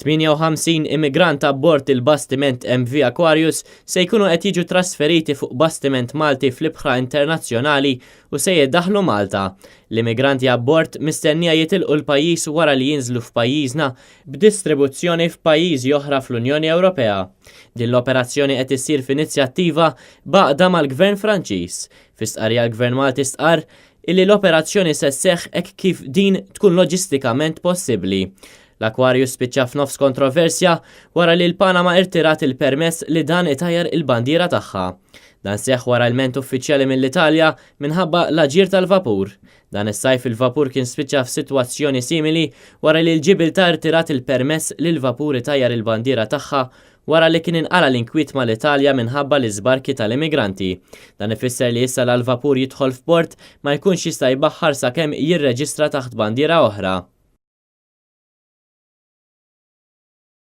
58 immigrant abbord il-bastiment MV Aquarius se jkunu qed jiġu trasferiti fuq bastiment Malti fl-ibħra internazzjonali u se jiddaħħlu Malta. L-immigranti abbord mistennija jitilqu l-pajjiż wara li jinżlu f'pajjiżna b'distribuzzjoni f'pajjiżi oħra fl-Unjoni Ewropea. Din l-operazzjoni qed issir f'inizjattiva baqda mal-Gvern Franċiż. Fi stqarrija l-Gvern Malti stqarr illi l-operazzjoni se sseħħ hekk kif din tkun loġistikament possibbli. L-Aquarius spiċċa f'nofs kontroversja wara li l-Panama irtirat il-permess li dan itajjar il-bandiera tagħha. Dan seħħ wara l-ment uffiċjali mill-Italja minħabba l-aġir tal-vapur. Dan is-sajf il-vapur kien spiċċa f'sitwazzjoni simili wara li l-Ġibilta irtirat il-permess li l-vapur itajjar il-bandiera tagħha wara li kien inqala l-inkwiet mal-Italja minħabba l-iżbarki tal-immigranti. Dan ifisser li issa l-vapur jidħol f'port ma jkunx jista' jbaħħar sakemm jirreġistra taħt bandiera oħra.